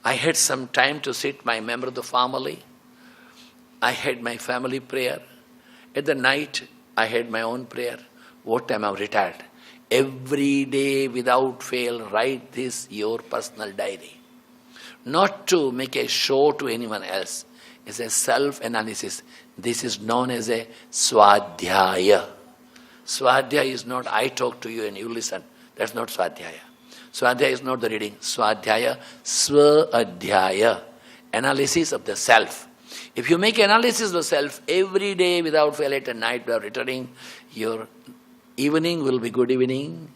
I had some time to sit, my member of the family. I had my family prayer. At the night, I had my own prayer. What time I'm retired? Every day without fail, write this your personal diary. Not to make a show to anyone else. It's a self-analysis. This is known as a swadhyaya. Swadhyaya is not I talk to you and you listen. That's not swadhyaya. Swadhyaya is not the reading. Swadhyaya, swa-adhyaya. Analysis of the self. If you make analysis of the self every day without fail at night without returning, your evening will be good evening,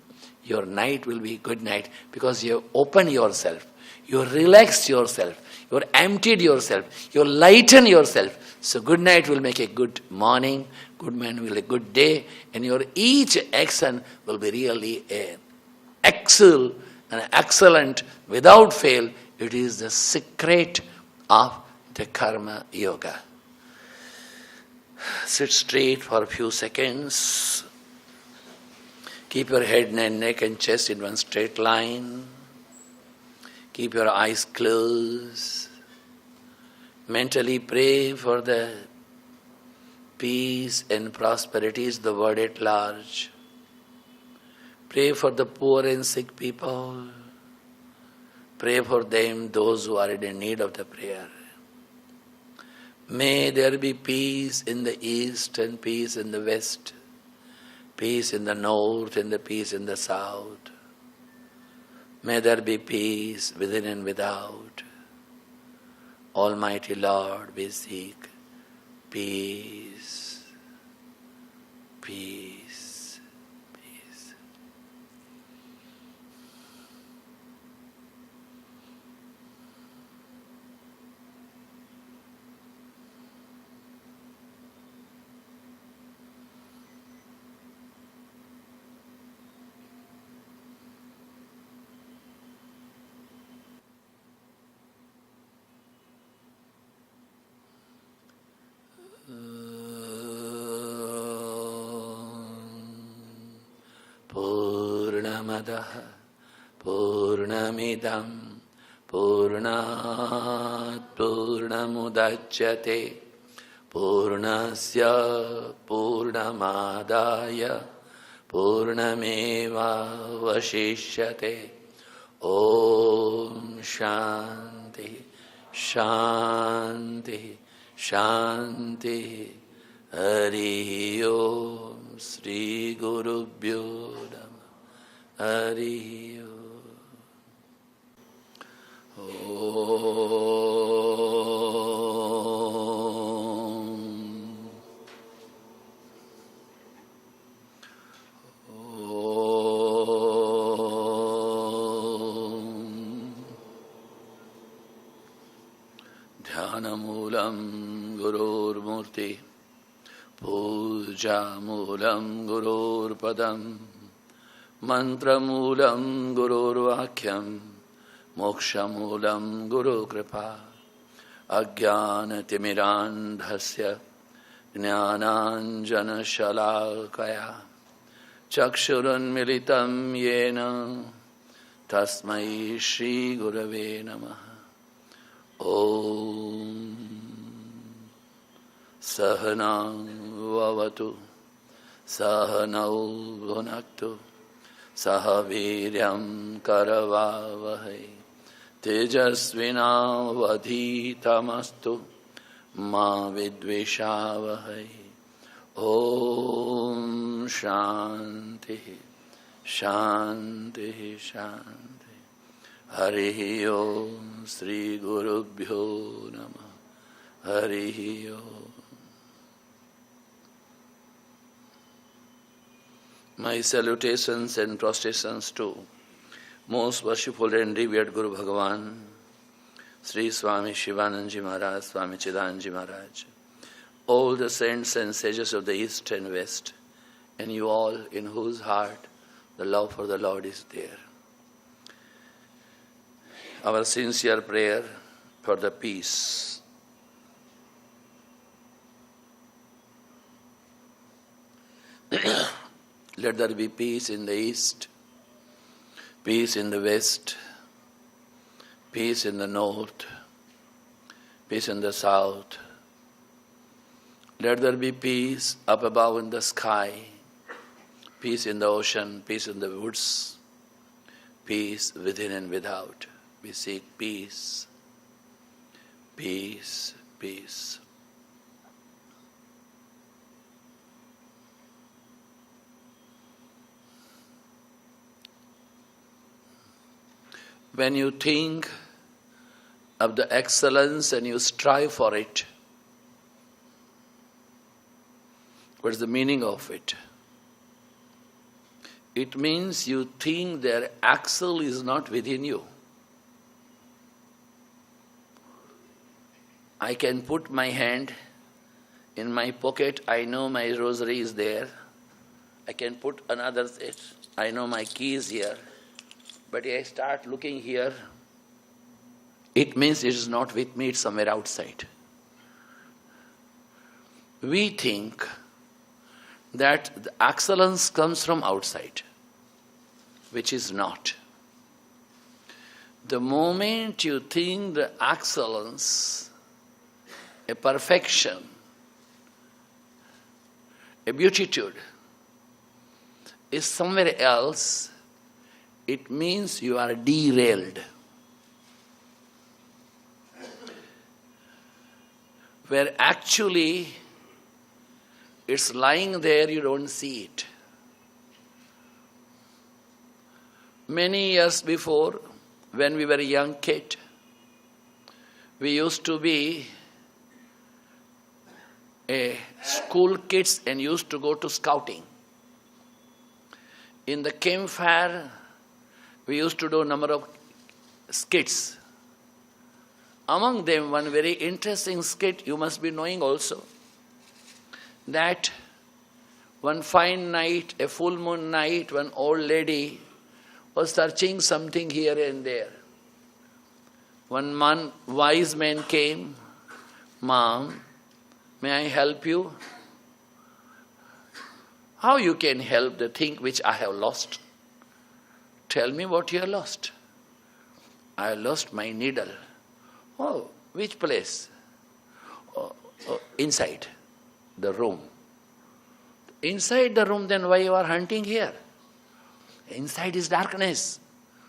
your night will be good night, because you open yourself, you relax yourself, you emptied yourself, you lighten yourself. So good night will make a good morning, good morning will be a good day, and your each action will be really an excellent, without fail. It is the secret of the karma yoga. Sit straight for a few seconds. Keep your head and neck and chest in one straight line. Keep your eyes closed. Mentally pray for the peace and prosperity is the word at large. Pray for the poor and sick people. Pray for them, those who are in need of the prayer. May there be peace in the east and peace in the west, peace in the north and the peace in the south. May there be peace within and without. Almighty Lord, we seek peace, peace, peace. Purnamadaha Purnamidam Purnat Purnamudachyate Purnasya Purnamadaya Purnameva Vashishyate. Om Shanti Shanti Shanti. Hari Om Sri Gurubhyo Namah. Hari Om. Dhanamulam Gurur Murti Puja Mulam Gurur Padam Mantra Mulam Gurur Vakyam Moksha Mulam Guru Kripa Ajnana Timirandhasya Jnananjana Shalakaya Chakshurun Militam Yena Tasmai Shri Gurave Namaha. Om Sahanam Vavatu Sahanau Bhunaktu Sahaviryam Karavavahai Tejasvina Vadhitamastu Ma Vidvishavahai. Om Shanti Shanti Shanti. Hari Om Sri Gurubhyo Namah. Hari Om. My salutations and prostrations to most worshipful and revered Guru Bhagavan, Sri Swami Shivanandaji Maharaj, Swami Chidanandaji Maharaj, all the saints and sages of the East and West, and you all in whose heart the love for the Lord is there. Our sincere prayer for the peace. Let there be peace in the East, peace in the West, Peace in the north, peace in the south. Let there be peace up above in the sky, peace in the ocean, peace in the woods, peace within and without. We seek peace, peace, peace. When you think of the excellence and you strive for it, what is the meaning of it? It means you think their axle is not within you. I can put my hand in my pocket, I know my rosary is there. I can put another, I know my key is here. But I start looking here, it means it is not with me, it's somewhere outside. We think that the excellence comes from outside, which is not. The moment you think the excellence, a perfection, a beatitude is somewhere else, it means you are derailed. Where actually it's lying there, you don't see it. Many years before, when we were a young kid, we used to be school kids and used to go to scouting. In the campfire, we used to do a number of skits. Among them, one very interesting skit you must be knowing also, that one fine night, a full moon night, one old lady was searching something here and there. One wise man came, "Ma'am, may I help you?" "How you can help the thing which I have lost?" "Tell me what you have lost." "I lost my needle." "Oh, which place?" "Oh, inside the room." "Inside the room, then why you are hunting here?" "Inside is darkness.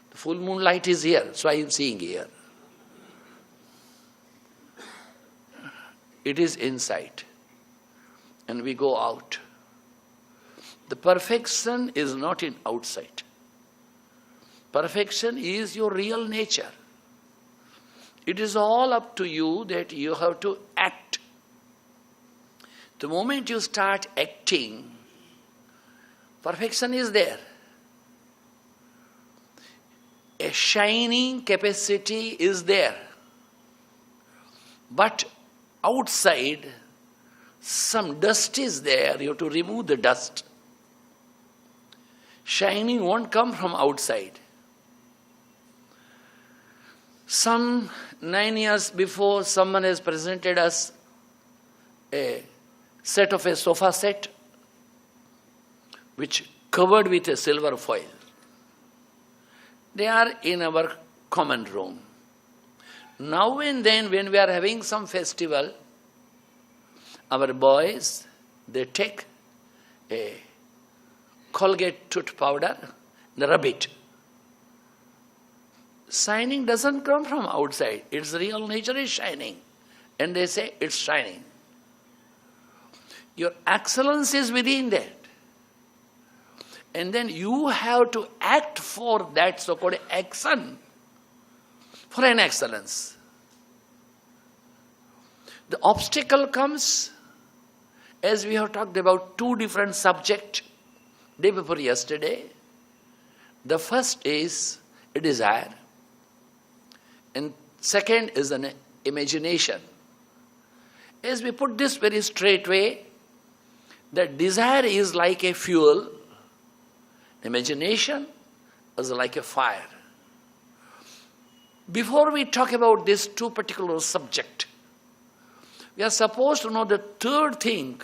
The full moonlight is here, so I am seeing here." It is inside. And we go out. The perfection is not in outside. Perfection is your real nature. It is all up to you that you have to act. The moment you start acting, perfection is there. A shining capacity is there. But outside, some dust is there, you have to remove the dust. Shining won't come from outside. Some 9 years before, someone has presented us a set of a sofa set which covered with a silver foil. They are in our common room. Now and then when we are having some festival, our boys, they take a Colgate tooth powder, they rub it. Shining doesn't come from outside. Its real nature is shining. And they say it's shining. Your excellence is within that. And then you have to act for that so-called action, for an excellence. The obstacle comes, as we have talked about two different subjects day before yesterday. The first is a desire, and second is an imagination. As we put this very straight way, that desire is like a fuel, imagination is like a fire. Before we talk about these two particular subjects, we are supposed to know the third thing,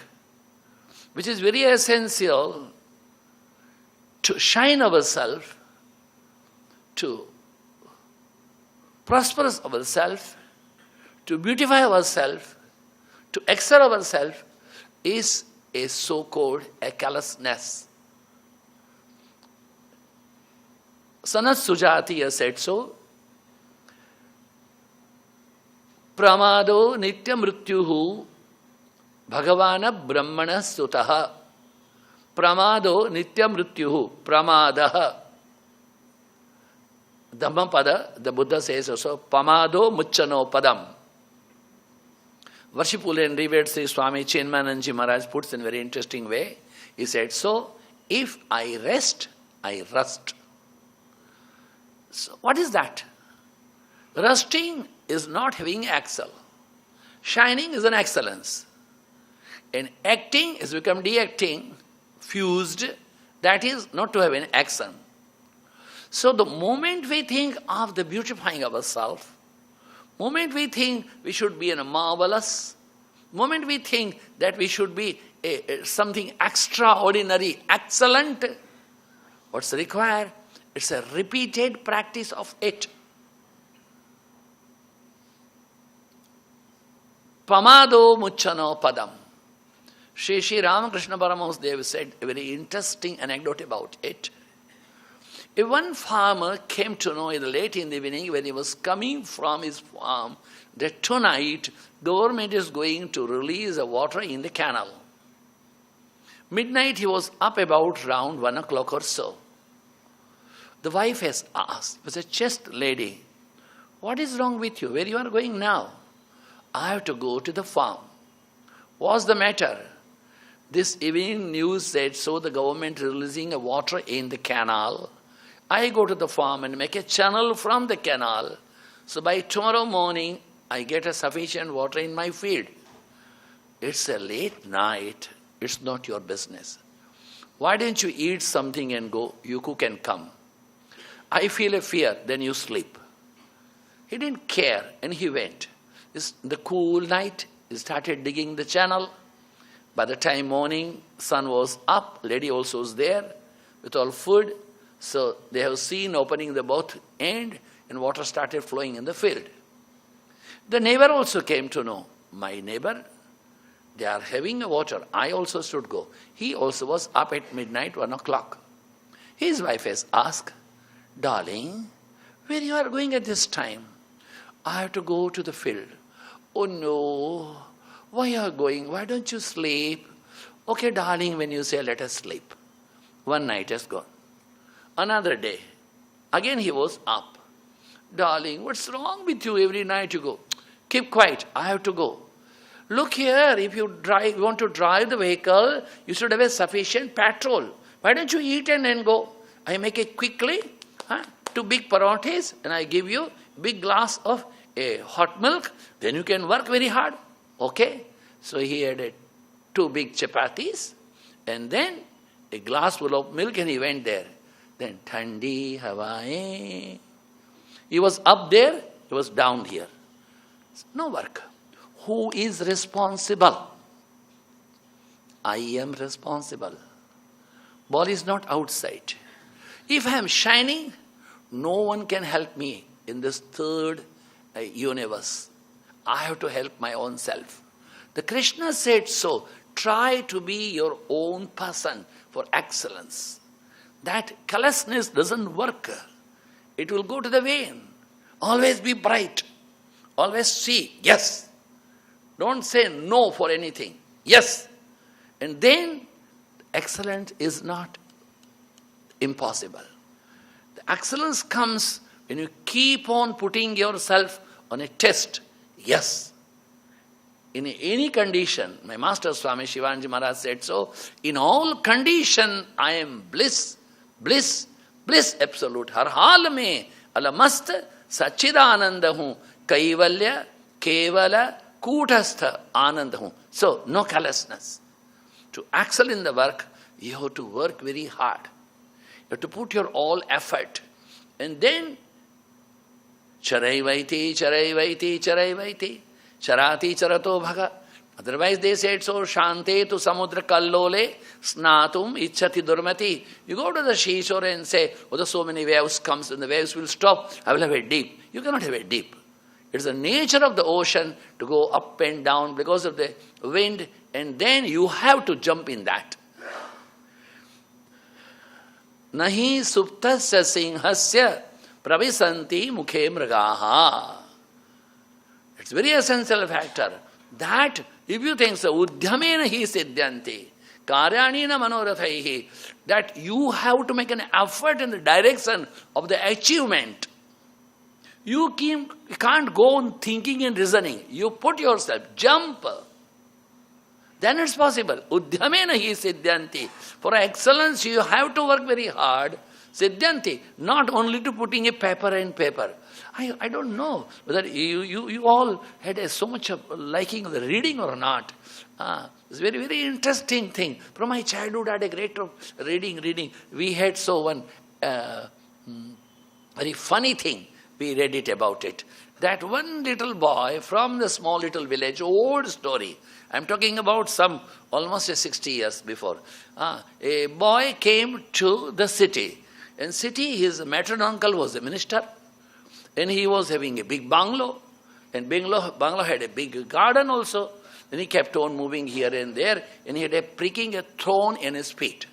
which is very essential to shine ourselves, to prosper ourselves, to beautify ourselves, to excel ourselves, is a so-called a callousness. Sanat Sujatiya said so. Pramado nitya mrityuhu bhagavana brahmana sutaha. Pramado nitya mrityuhu pramadaha. Dhammapada, the Buddha says also, pamado muchano padam. Worshipful and revered Sri Swami Adhyatmanandaji Maharaj puts in a very interesting way. He said, so, if I rest, I rust. So, what is that? Rusting is not having excel. Shining is an excellence. And acting is become de-acting, fused, that is not to have an action. So the moment we think of the beautifying ourselves, moment we think we should be a marvelous, moment we think that we should be something extraordinary, excellent, what's required? It's a repeated practice of it. Pamado muchano padam. Shri Ramakrishna Paramahamsa Deva said a very interesting anecdote about it. If one farmer came to know late in the evening when he was coming from his farm that tonight government is going to release the water in the canal. Midnight he was up about round 1 o'clock or so. The wife has asked, it was a chaste lady, what is wrong with you? Where you are going now? I have to go to the farm. What's the matter? This evening news said so the government releasing a water in the canal. I go to the farm and make a channel from the canal. So by tomorrow morning, I get a sufficient water in my field. It's a late night. It's not your business. Why don't you eat something and go? You cook and come. I feel a fear, then you sleep. He didn't care and he went. The cool night, he started digging the channel. By the time morning, sun was up, lady also was there with all food. So they have seen opening the both end and water started flowing in the field. The neighbor also came to know, my neighbor, they are having water. I also should go. He also was up at midnight, 1 o'clock. His wife has asked, darling, where you are going at this time? I have to go to the field. Oh no, why you are going? Why don't you sleep? Okay, darling, when you say let us sleep. One night has gone. Another day, again he was up. Darling, what's wrong with you? Every night you go. Keep quiet, I have to go. Look here, if you want to drive the vehicle, you should have a sufficient petrol. Why don't you eat and then go? I make it quickly, 2 big parathes, and I give you big glass of a hot milk, then you can work very hard. Okay? So he had 2 big chapatis, and then a glass full of milk, and he went there. Then Thandi Hawaii. He was up there, he was down here. No work. Who is responsible? I am responsible. Ball is not outside. If I am shining, no one can help me in this third universe. I have to help my own self. The Krishna said so. Try to be your own person for excellence. That callousness doesn't work. It will go to the vein. Always be bright. Always see, yes. Don't say no for anything. Yes. And then excellence is not impossible. The excellence comes when you keep on putting yourself on a test. Yes. In any condition, my master Swami Shivanji Maharaj said so, in all condition I am bliss, bliss, bliss absolute. Har hal mein alamast sachidananda hu, kaivalya, kevala, kutastha ananda hu. So, no callousness. To excel in the work, you have to work very hard. You have to put your all effort. And then, charaivaiti, charaivaiti, charaivaiti, charati charato bhaga. Otherwise they said so, Shante tu samudra kallole snatum ichchati durmati. You go to the seashore and say, oh, there's so many waves comes and the waves will stop, I will have a dip. You cannot have a dip. It's the nature of the ocean to go up and down because of the wind, and then you have to jump in that. Nahi suptasya singhasya pravisanti mukhe mragaha. It's a very essential factor. That if you think so, uddhamena hi siddhyanti, karyanina manorathaihi, that you have to make an effort in the direction of the achievement. You can't go on thinking and reasoning. You put yourself, jump. Then it's possible. Uddhamena hi siddhyanti. For excellence, you have to work very hard. Siddhyanti, not only to putting a paper and paper. I don't know whether you all had so much of liking of the reading or not. It's a very, very interesting thing. From my childhood, I had a great of reading. We had one very funny thing. We read it about it. That one little boy from the small little village, old story. I'm talking about almost 60 years before. A boy came to the city. In city, his matron uncle was a minister. And he was having a big bungalow. And bungalow had a big garden also. Then he kept on moving here and there. And he had pricking a thorn in his feet.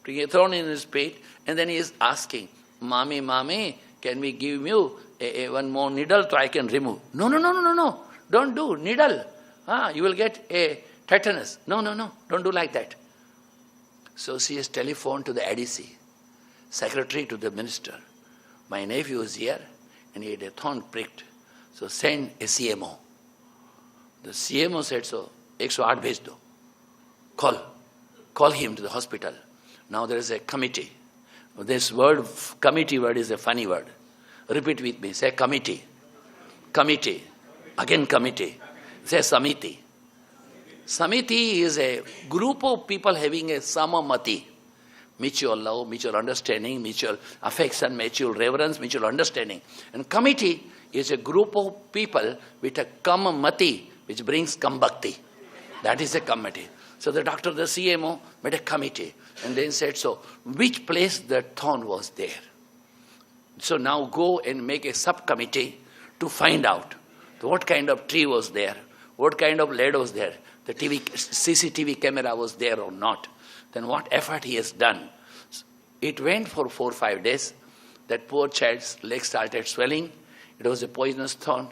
And then he is asking, Mommy, can we give you one more needle so I can remove? No. Don't do needle. You will get a tetanus. No. Don't do like that. So she has telephoned to the ADC, secretary to the minister. My nephew is here and he had a thorn pricked. So send a CMO. The CMO said so, 108 bhej do. Call him to the hospital. Now there is a committee. This word, committee word, is a funny word. Repeat with me. Say committee. Committee. Again committee. Say samiti. Samiti is a group of people having a samamati. Mutual love, mutual understanding, mutual affection, mutual reverence, mutual understanding. And committee is a group of people with a kamamati, which brings kambhakti. That is a committee. So the doctor, the CMO, made a committee and then said, so which place the thorn was there? So now go and make a subcommittee to find out what kind of tree was there, what kind of lead was there, the CCTV camera was there or not, then what effort he has done. It went for 4 or 5 days. That poor child's leg started swelling. It was a poisonous thorn.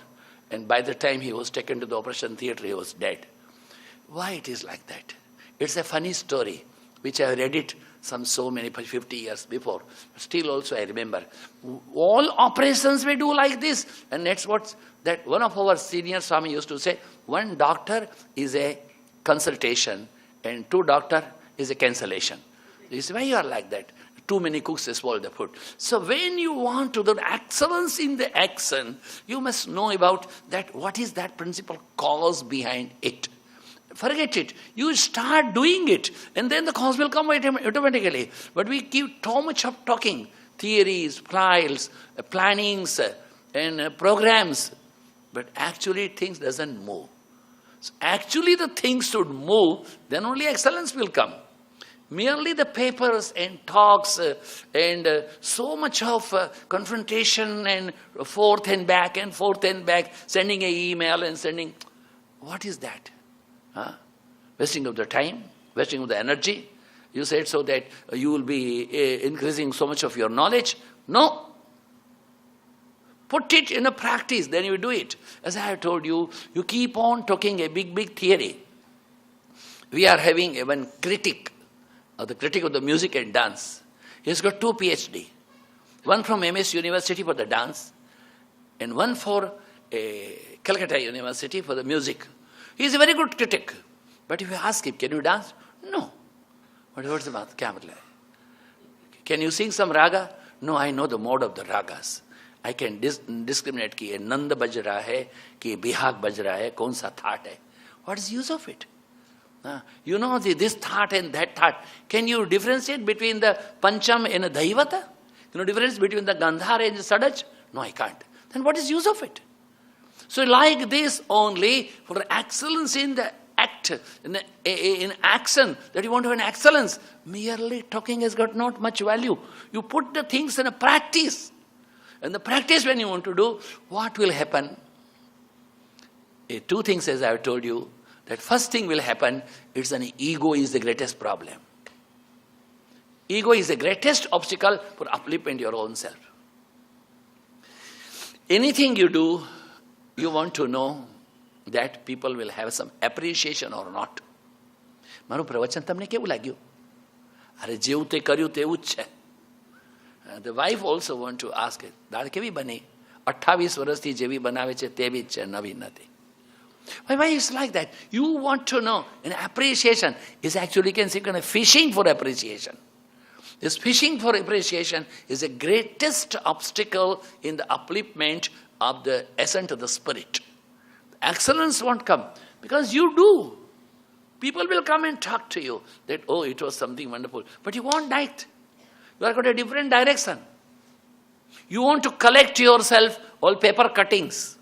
And by the time he was taken to the operation theatre, he was dead. Why it is like that? It's a funny story, which I read it so many 50 years before. Still also I remember. All operations we do like this. And that's what that one of our senior Swami used to say, one doctor is a consultation and 2 doctor is a cancellation. You say, why you are like that? Too many cooks spoil the food. So when you want to do excellence in the action, you must know about that. What is that principal cause behind it? Forget it. You start doing it, and then the cause will come automatically. But we keep too much of talking, theories, trials, plannings, and programs. But actually things doesn't move. So actually the things should move, then only excellence will come. Merely the papers and talks and so much of confrontation and forth and back, sending an email and sending, what is that? Wasting of the time, wasting of the energy. You said so that you will be increasing so much of your knowledge. No. Put it in a practice, then you do it. As I have told you, you keep on talking a big theory. We are having one critic, the critic of the music and dance. He has got 2 PhD. One from MS University for the dance and one for Calcutta University for the music. He is a very good critic. But if you ask him, can you dance? No. But what's the matter? Can you sing some raga? No, I know the mode of the ragas. I can discriminate कि नंद बज रहा है कि बिहाग बज रहा है कौन सा थाट है. What is the use of it? You know this thought and that thought. Can you differentiate between the Pancham and the Daivata? You know difference between the Gandhara and the Sadaj? No, I can't. Then what is the use of it? So like this only, for excellence in the act in action, that you want to have an excellence. Merely talking has got not much value. You put the things in a practice. And the practice when you want to do, what will happen? Two things as I have told you. That first thing will happen, it's an ego is the greatest problem. Ego is the greatest obstacle for upliftment your own self. Anything you do, you want to know that people will have some appreciation or not. મારું પ્રવચન તમને કેવું લાગ્યું? અરે જેવું તે કર્યું તેવું જ છે. The wife also want to ask it. દાળ કેવી બની? 28 વર્ષથી જેવી બનાવે છે તેવી જ છે, નવી નથી. Why is like that? You want to know. And appreciation is actually, you can say, kind of fishing for appreciation. This fishing for appreciation is the greatest obstacle in the upliftment of the essence of the spirit. Excellence won't come because you do. People will come and talk to you that, oh, it was something wonderful. But you won't like. You are got a different direction. You want to collect yourself all paper cuttings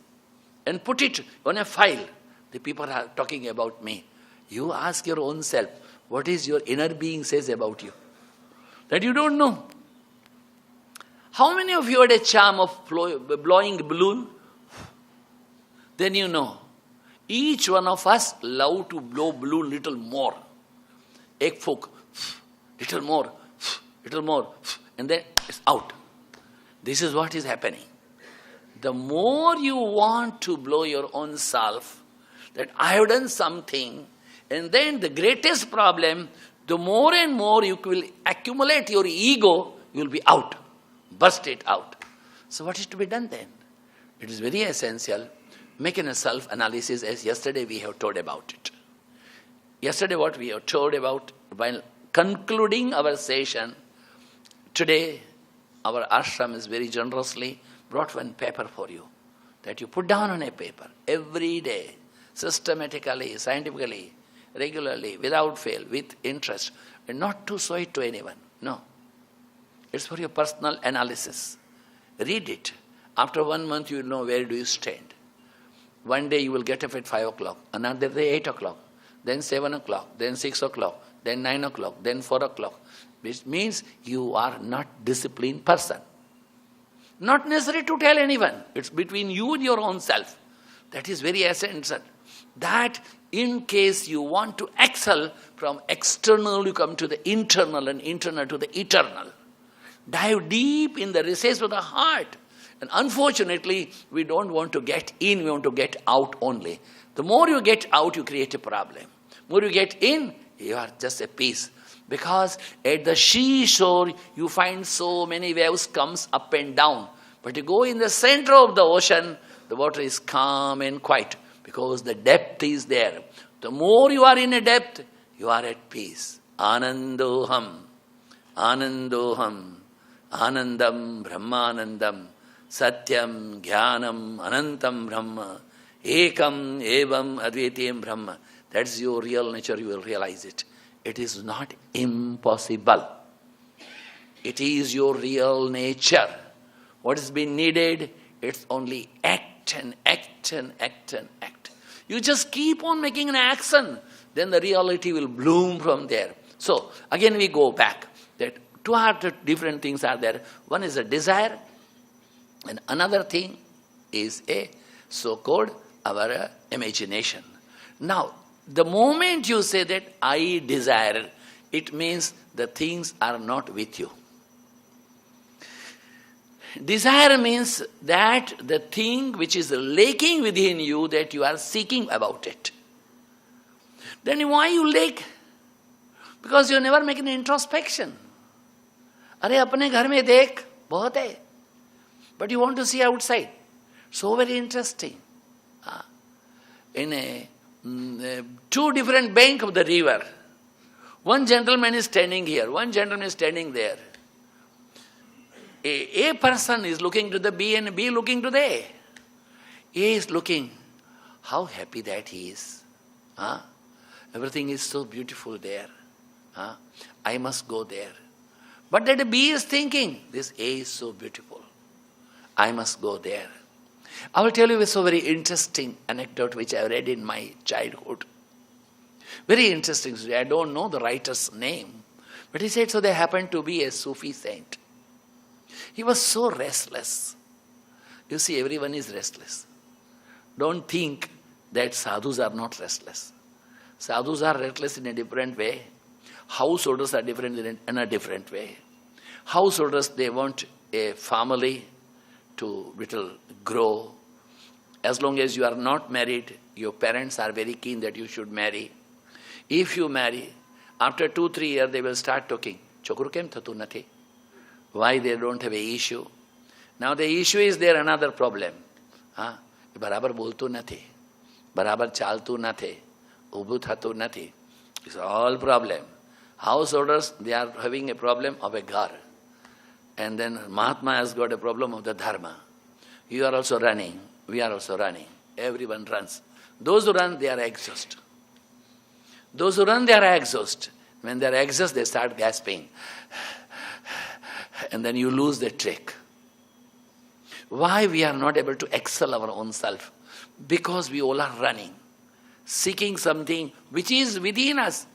and put it on a file. The people are talking about me. You ask your own self, what is your inner being says about you? That you don't know. How many of you had a charm of blowing balloon? Then you know. Each one of us love to blow balloon little more. Ek fuk, little more, and then it's out. This is what is happening. The more you want to blow your own self, that I have done something, and then the greatest problem, the more and more you will accumulate your ego, you will be out, burst it out. So what is to be done then? It is very essential, making a self-analysis as yesterday we have told about it. Yesterday what we have told about, while concluding our session, today our ashram is very generously brought one paper for you, that you put down on a paper every day, systematically, scientifically, regularly, without fail, with interest, and not to show it to anyone. No. It's for your personal analysis. Read it. After 1 month, you will know where do you stand. One day you will get up at 5 o'clock, another day 8 o'clock, then 7 o'clock, then 6 o'clock, then 9 o'clock, then 4 o'clock, which means you are not disciplined person. Not necessary to tell anyone. It's between you and your own self. That is very essential. That in case you want to excel from external, you come to the internal, and internal to the eternal. Dive deep in the recess of the heart. And unfortunately, we don't want to get in, we want to get out only. The more you get out, you create a problem. The more you get in, you are just a piece. Because at the seashore, you find so many waves comes up and down. But you go in the center of the ocean, the water is calm and quiet. Because the depth is there. The more you are in a depth, you are at peace. Anandoham, anandoham, anandam, brahmanandam, satyam, jnanam, anantam brahma, ekam, evam, advitiyam brahma. That's your real nature, you will realize it. It is not impossible. It is your real nature. What has been needed, it's only act and act and act and act. You just keep on making an action, then the reality will bloom from there. So, again we go back, that two different things are there. One is a desire, and another thing is a so-called our imagination. Now, the moment you say that I desire, it means the things are not with you. Desire means that the thing which is lacking within you, that you are seeking about it. Then why you lack? Because you never make an introspection. अरे अपने घर में देख, बहुत है. But you want to see outside. So very interesting. In two different banks of the river, one gentleman is standing here, one gentleman is standing there. A person is looking to the B and B looking to the A. A is looking, how happy that he is. Everything is so beautiful there. I must go there. But that B is thinking, this A is so beautiful. I must go there. I will tell you a so very interesting anecdote which I read in my childhood. Very interesting story. I don't know the writer's name. But he said, so there happened to be a Sufi saint. He was so restless. You see, everyone is restless. Don't think that sadhus are not restless. Sadhus are restless in a different way. Householders are different in a different way. Householders, they want a family to little grow. As long as you are not married, your parents are very keen that you should marry. If you marry, after 2-3 years, they will start talking. Chokru kem thatu nathi? Why they don't have a issue? Now the issue is there another problem. Barabar boltu nathi. Barabar chaltu nathi. Ubu thatu nathi. It's all problem. Householders, they are having a problem of a ghar. And then Mahatma has got a problem of the dharma. You are also running. We are also running. Everyone runs. Those who run, they are exhausted. Those who run, they are exhausted. When they are exhausted, they start gasping. And then you lose the trick. Why we are not able to excel our own self? Because we all are running, seeking something which is within us.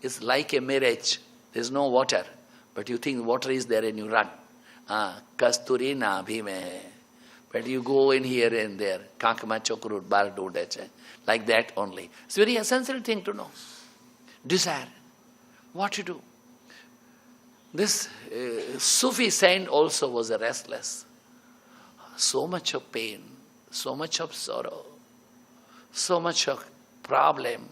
It's like a marriage. There's no water. But you think water is there and you run. Kasturi na bhime. But you go in here and there. Kankma chokrut bar doonde. Like that only. It's a very essential thing to know. Desire. What to do? This Sufi saint also was a restless. So much of pain, so much of sorrow, so much of problem.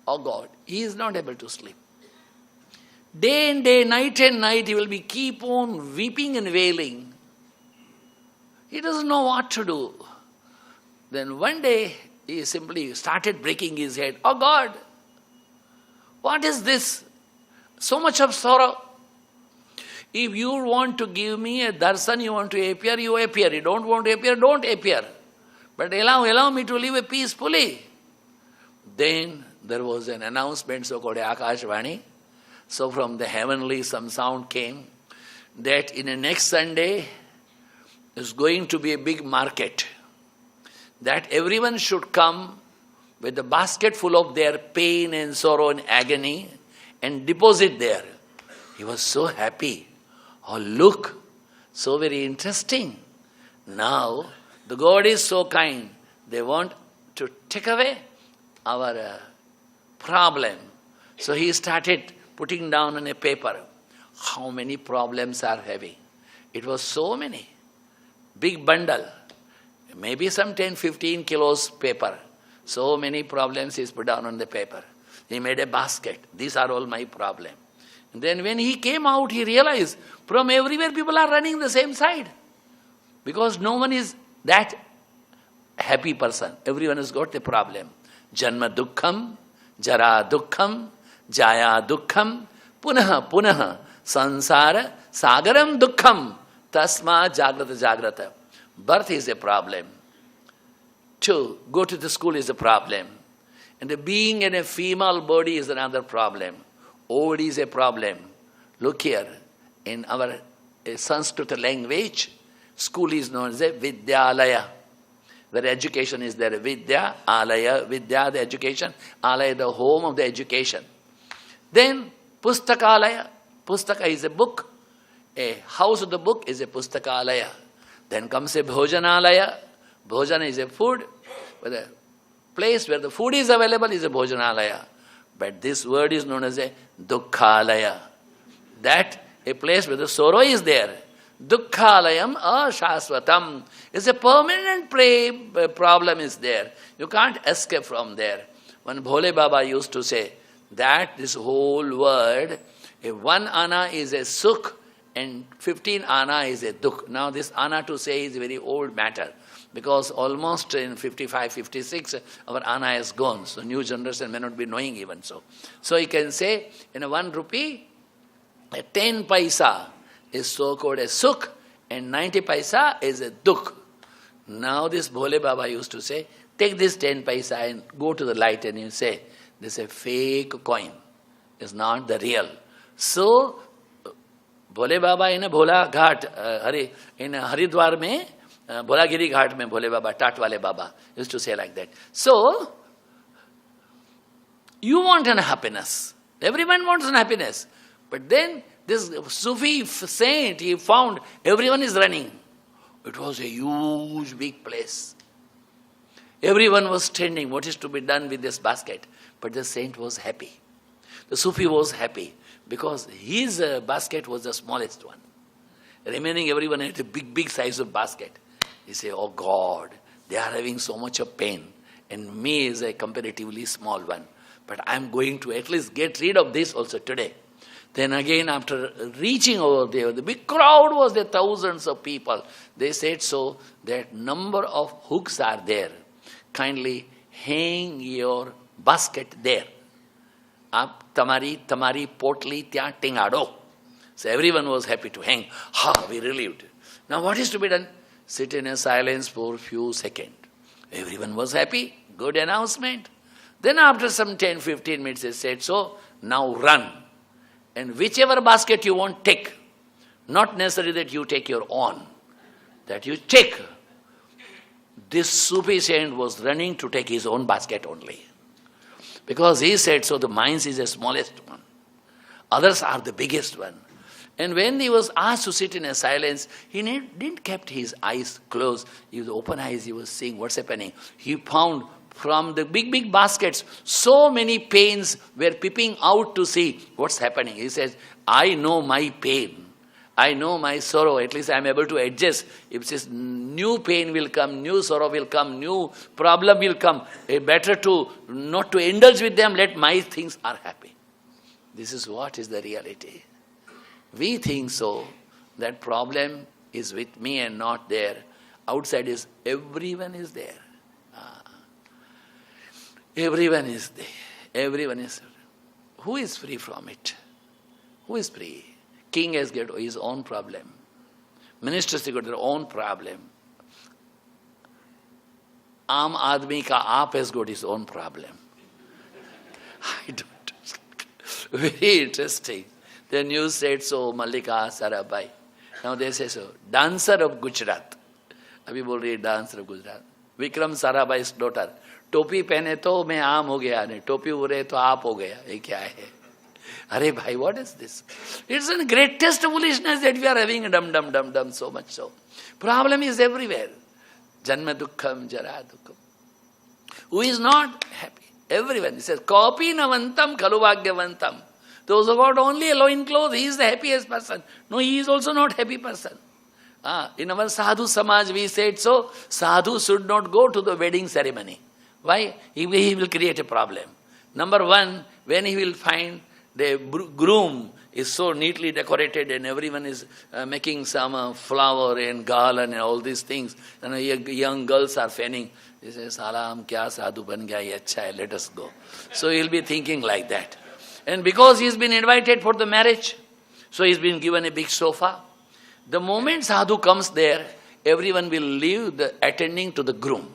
Oh God, he is not able to sleep. Day and day, night and night, he will be keep on weeping and wailing. He doesn't know what to do. Then one day, he simply started breaking his head. Oh God, what is this? So much of sorrow. If you want to give me a darshan, you want to appear, you appear. You don't want to appear, don't appear. But allow me to live peacefully. Then there was an announcement, so-called Akashvani. So from the heavenly some sound came that in the next Sunday is going to be a big market. That everyone should come with a basket full of their pain and sorrow and agony and deposit there. He was so happy. Oh, look, so very interesting. Now, the God is so kind. They want to take away our problem. So he started putting down on a paper how many problems are having. It was so many. Big bundle. Maybe some 10-15 kilos paper. So many problems is put down on the paper. He made a basket. These are all my problems. Then when he came out, he realized from everywhere people are running the same side. Because no one is that happy person. Everyone has got a problem. Janma dukkham, jara dukkham, jaya dukkham, punaha punaha, sansara sagaram dukkham, tasma jagrata jagrata. Birth is a problem. 2, go to the school is a problem. And the being in a female body is another problem. Old is a problem. Look here, in our Sanskrit language, school is known as a Vidyalaya, where education is there. Vidya, Alaya, Vidya, the education, Alaya, the home of the education. Then Pustakalaya. Pustaka is a book. A house of the book is a Pustakalaya. Then comes a Bhojanalaya. Bhojana is a food. But the place where the food is available is a Bhojanalaya. But this word is known as a Dukkhalaya. That a place where the sorrow is there. Dukkhalayam ashasvatam is a permanent problem is there. You can't escape from there. When Bhole Baba used to say that this whole world, if 1 ana is a sukh and 15 ana is a dukh. Now this ana to say is a very old matter. Because almost in 55, 56, our ana is gone. So new generation may not be knowing even so. So you can say, in a 1 rupee, a 10 paisa is so-called a sukh, and 90 paisa is a dukh. Now this Bhole Baba used to say, take this 10 paisa and go to the light and you say, this is a fake coin. It's not the real. So, Bhole Baba in a Bhola Ghat, in Haridwar mein, Bholagiri Ghat mein Bhole Baba, Tat wale Baba, used to say like that. So, You want an happiness. Everyone wants an happiness. But then this Sufi saint, he found everyone is running. It was a huge, big place. Everyone was standing, what is to be done with this basket? But the saint was happy. The Sufi was happy because his basket was the smallest one. Remaining everyone had a big, big size of basket. He said, oh God, they are having so much of pain. And me is a comparatively small one. But I am going to at least get rid of this also today. Then again, after reaching over there, the big crowd was there, thousands of people. They said so, that number of hooks are there. Kindly hang your basket there. Aap tamari potli tya tingado. So everyone was happy to hang. We relieved. Now what is to be done? Sit in a silence for a few seconds. Everyone was happy. Good announcement. Then after some 10-15 minutes, they said, so now run. And whichever basket you want, take. Not necessary that you take your own. That you take. This Sufi saint was running to take his own basket only. Because he said, so the mine is the smallest one. Others are the biggest one. And when he was asked to sit in a silence, he didn't keep his eyes closed. With open eyes, he was seeing what's happening. He found from the big, big baskets, so many pains were peeping out to see what's happening. He says, I know my pain. I know my sorrow. At least I am able to adjust. If it says new pain will come, new sorrow will come, new problem will come, better to not to indulge with them, let my things are happy. This is what is the reality. We think so, that problem is with me and not there. Outside is, everyone is there. Everyone is there. Everyone is there. Who is free from it? Who is free? King has got his own problem. Ministers have got their own problem. Aam Admi ka aap has got his own problem. I don't. Very interesting. The news said so, Mallika Sarabhai. Now they say so. Dancer of Gujarat. Abhi bol rahi hai, dancer of Gujarat. Vikram Sarabhai's daughter. टोपी पहने तो मैं आम हो गया, नहीं टोपी उड़े तो आप हो गया. ये क्या है? अरे भाई, what is this? It's the greatest foolishness that we are having, dum, so much so. Problem is everywhere. Janma dukkham, jara dukkham. Who is not happy? Everyone. He says, Kopi navantam kalubhagyavantam. Those who got only a loin cloth, he is the happiest person. No, he is also not happy person. In our sadhu samaj, we said so, sadhu should not go to the wedding ceremony. Why? He will create a problem. Number one, when he will find the groom is so neatly decorated and everyone is making some flower and garland and all these things, and young girls are fanning, he says, Salam, kya sadhu ban gaya, ye acha hai, let us go. So he'll be thinking like that. And because he's been invited for the marriage, so he's been given a big sofa. The moment sadhu comes there, everyone will leave the attending to the groom.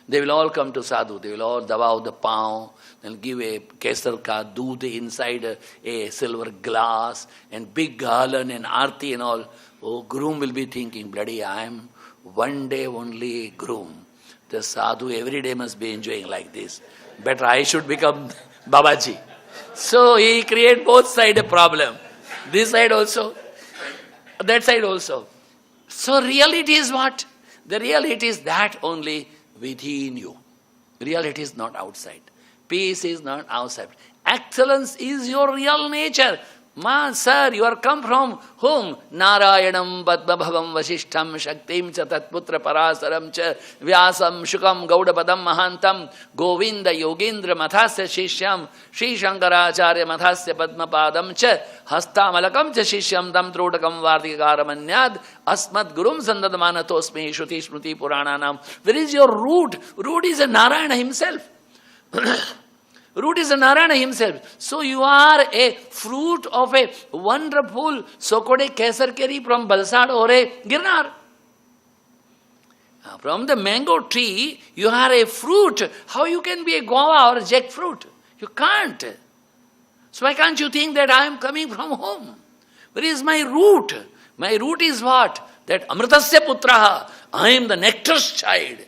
They will all come to sadhu. They will all dabao the pav. They'll give a kesar ka doodh inside a silver glass and big garland and aarti and all. Oh, groom will be thinking, bloody, I am one day only groom. The sadhu every day must be enjoying like this. Better I should become Babaji. So he create both sides a problem. This side also, that side also. So reality is what? The reality is that only within you. Reality is not outside. Peace is not outside. Excellence is your real nature. Ma, sir, you are come from whom? Narayanam Padmabhavam Vasishtham Shaktim Cha Tatputra Parasaram Cha Vyasam Shukam Gaudapadam Mahantam Govinda Yogendra Mathasya Shishyam Sri Shankaracharya Mathasya Padmapadam Cha Hastamalakam Cha Shishyam Tam Trodakam Vardikaramanyad Asmat Gurum Sandadamanatosmi Shruti Smruti Purananam. Where is your root? Root is a Narayana himself. Root is a Narayana himself. So you are a fruit of a wonderful Sokode Kesar Keri from Balsad or a Girnar. From the mango tree, you are a fruit. How you can be a guava or a jackfruit? You can't. So why can't you think that I am coming from home? Where is my root? My root is what? That Amritasya Putraha. I am the nectar's child.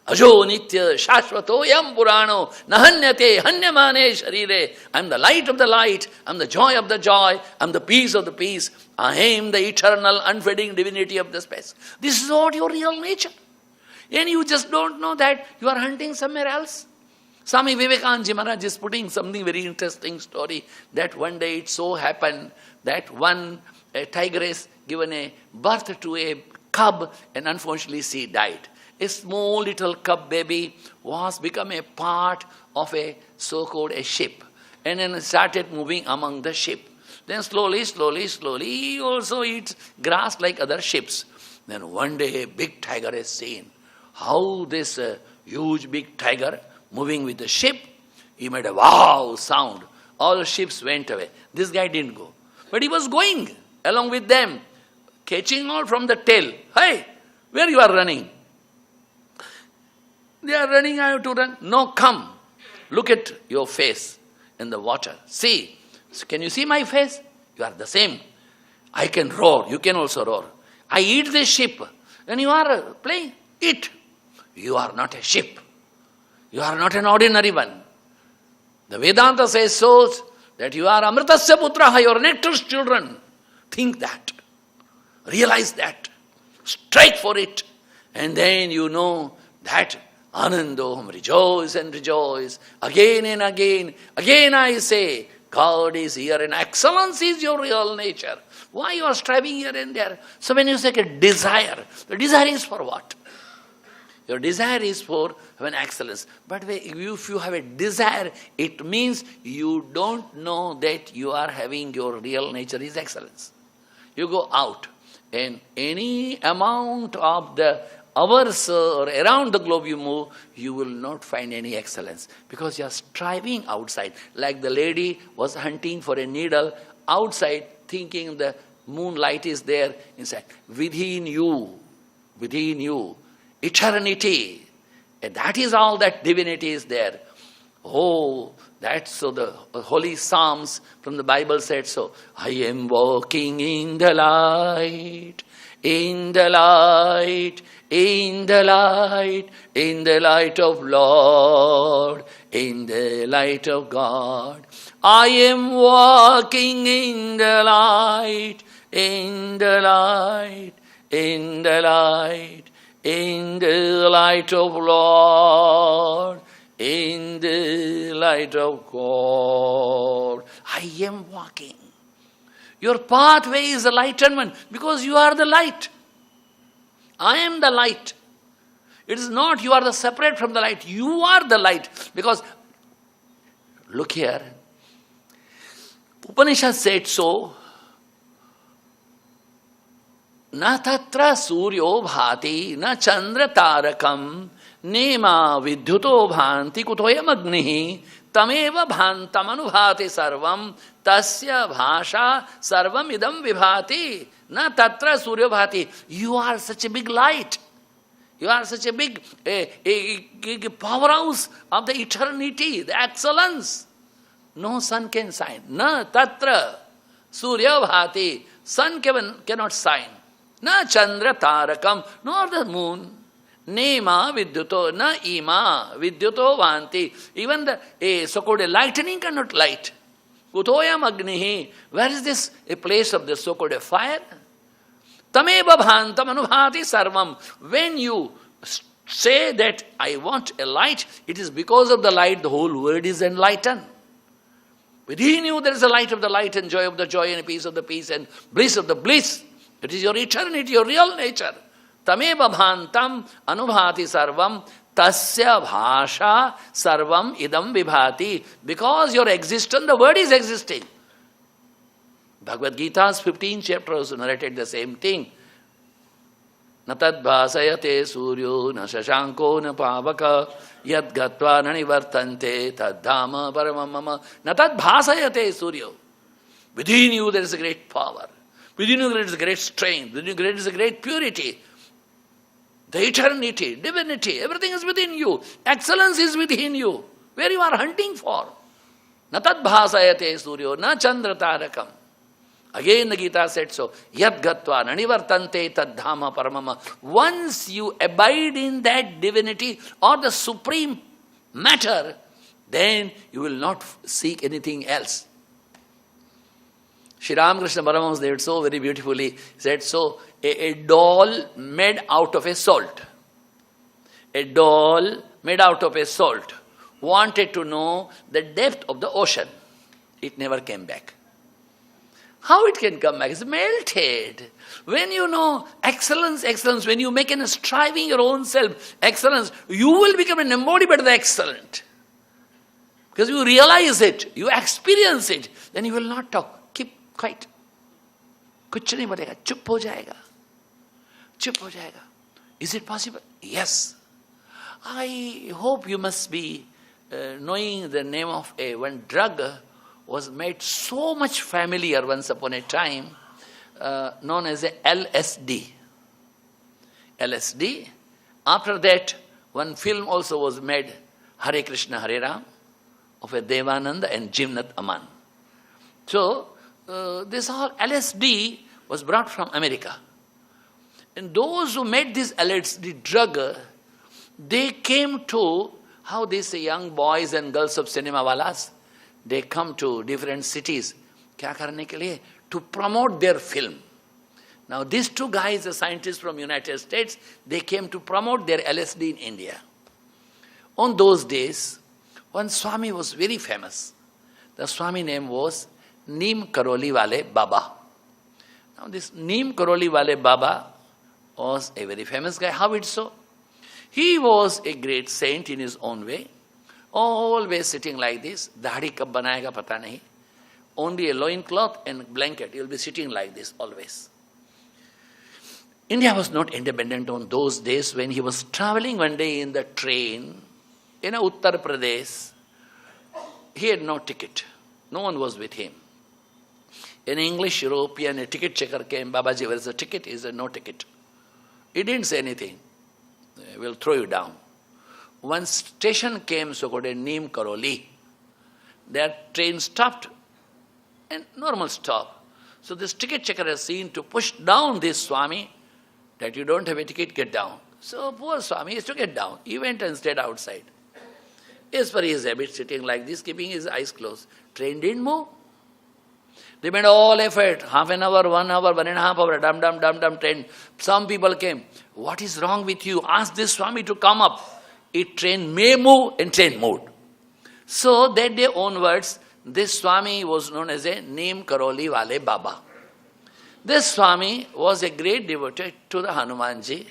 Ajo nitya shashvato yam purano nahanyate hanyamane sharire. I am the light of the light. I am the joy of the joy. I am the peace of the peace. I am the eternal, unfading divinity of the space. This is what your real nature. And you just don't know that you are hunting somewhere else. Swami Vivekananda Maharaj is putting something very interesting story that one day it so happened that a tigress given a birth to a cub and unfortunately she died. A small little cub baby was become a part of a so-called a ship and then started moving among the ship. Then slowly he also eats grass like other ships. Then one day a big tiger is seen. How this huge big tiger moving with the ship, he made a wow sound. All the ships went away. This guy didn't go. But he was going along with them, catching all from the tail. Hey, where you are running? They are running, I have to run. No, come. Look at your face in the water. See. So can you see my face? You are the same. I can roar. You can also roar. I eat this ship. Then you are playing. Eat. You are not a ship. You are not an ordinary one. The Vedanta says so that you are Amritasya Putraha, you are nectar's children. Think that. Realize that. Strike for it. And then you know that Anandom, rejoice and rejoice. Again and again. Again I say, God is here and excellence is your real nature. Why you are striving here and there? So when you say a desire, the desire is for what? Your desire is for an excellence. But if you have a desire, it means you don't know that you are having your real nature is excellence. You go out and any amount of the hours or around the globe you move, you will not find any excellence because you are striving outside. Like the lady was hunting for a needle outside, thinking the moonlight is there inside. Within you, eternity. And that is all that divinity is there. Oh, that's so the holy Psalms from the Bible said so. I am walking in the light, in the light, in the light, in the light of Lord, in the light of God. I am walking in the light, in the light, in the light, in the light of Lord, in the light of God. I am walking. Your pathway is enlightenment because you are the light. I am the light. It is not you are the separate from the light. You are the light. Because, look here, Upanishad said so, na tatra suryo bhati, na chandra tarakam, nema vidyuto bhanti kutoyam agnihi, tameva bhantam anubhati sarvam, tasya bhasha sarvam idam vibhati, na tatra suryo bhati. You are such a big light. You are such a big powerhouse of the eternity, the excellence. No sun can shine. Na tatra surya bhati. Sun cannot shine. Na chandra tarakam, nor the moon. Nema vidyuto, na ima vidyuto vanti. Even the so-called lightning cannot light. Kutoyam agnihi. Where is this? A place of the so-called fire? Tameva bhantam anubhati sarvam. When you say that I want a light, it is because of the light the whole world is enlightened. Within you there is a light of the light and joy of the joy and peace of the peace and bliss of the bliss. It is your eternity, your real nature. Tameva bhantam anubhati sarvam tasya bhasha sarvam idam vibhati. Because your existence, the word is existing. Bhagavad Gita's 15th chapter also narrated the same thing. Na tad bhasayate suryo na shashanko na pavaka yad gatva na nivartante tad dhama paramam mama. Na tad bhasayate suryo. Within you there is a great power. Within you there is a great strength. Within you there is a great purity. The eternity, divinity, everything is within you. Excellence is within you. Where you are hunting for. Na tad bhasayate suryo na chandra tarakam. Again the Gita said so. Yad gatva nanivartante tad dhama paramama. Once you abide in that divinity or the supreme matter, then you will not seek anything else. Sri Ramakrishna Paramahamsa said so very beautifully. He said so, a doll made out of a salt. A doll made out of a salt wanted to know the depth of the ocean. It never came back. How it can come back? It's melted. When you know excellence, excellence, when you make an striving your own self, excellence, you will become an embodiment of the excellent. Because you realize it, you experience it, then you will not talk. Keep quiet. Kuch nahi bolega, chup ho jayega. Chup ho jayega. Is it possible? Yes. I hope you must be knowing the name of one drug was made so much familiar once upon a time, known as a LSD. LSD. After that, one film also was made, Hare Krishna Hare Ram, of a Devananda and Jimnath Aman. So, this whole LSD was brought from America. And those who made this LSD drug, they came to how these young boys and girls of cinema walas, they come to different cities kya karne ke liye? To promote their film. Now these two guys, the scientists from United States, they came to promote their LSD in India. On those days, one Swami was very famous. The Swami name was Neem Karoli Wale Baba. Now this Neem Karoli Wale Baba was a very famous guy. How it's so? He was a great saint in his own way, always sitting like this. Dahdi kab banayega pata nahi. Only a loincloth and blanket. He will be sitting like this always. India was not independent on those days. When he was traveling one day in the train in Uttar Pradesh, he had no ticket. No one was with him. An English European, a ticket checker came. Babaji, where is the ticket? He said, no ticket. He didn't say anything. We'll throw you down. One station came, so-called a Neem Karoli. Their train stopped, and normal stop. So this ticket checker has seen to push down this Swami, that you don't have a ticket, get down. So poor Swami is to get down. He went and stayed outside. As per his habit, sitting like this, keeping his eyes closed. Train didn't move. They made all effort, half an hour, 1 hour, 1.5 hours, dum, train. Some people came. What is wrong with you? Ask this Swami to come up. It train may move, and train moved. So that day onwards, this Swami was known as a Neem Karoli Wale Baba. This Swami was a great devotee to the Hanumanji.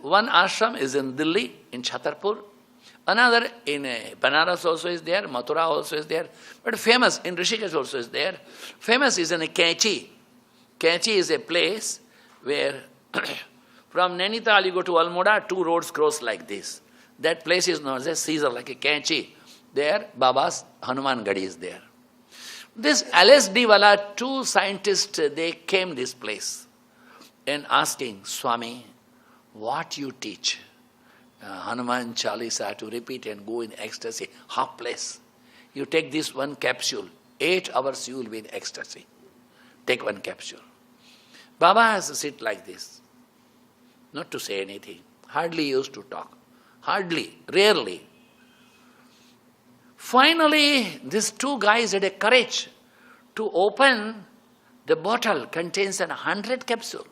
One ashram is in Delhi, in Chhatarpur. Another in Banaras also is there, Mathura also is there. But famous in Rishikesh also is there. Famous is in Kainchi. Kainchi is a place where from Nainital you go to Almora, 2 roads cross like this. That place is known as a Caesar, like a Kainchi. There, Baba's Hanuman Gadi is there. This LSD wala 2 scientists, they came this place and asking, Swami, what you teach? Hanuman Chalisa to repeat and go in ecstasy, half place. You take this 1 capsule, 8 hours you will be in ecstasy. Take 1 capsule. Baba has to sit like this, not to say anything. Hardly used to talk. Hardly, rarely. Finally, these 2 guys had a courage to open the bottle, contains 100 capsule.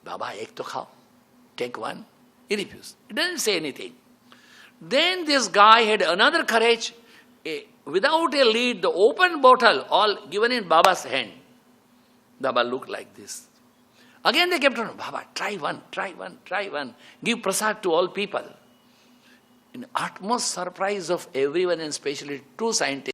Baba, ek to khao. Take 1. He refused. He didn't say anything. Then this guy had another courage. Without a lid, the open bottle, all given in Baba's hand. Baba looked like this. Again they kept on, Baba, try one. Give prasad to all people. In utmost surprise of everyone, and especially 2 scientists,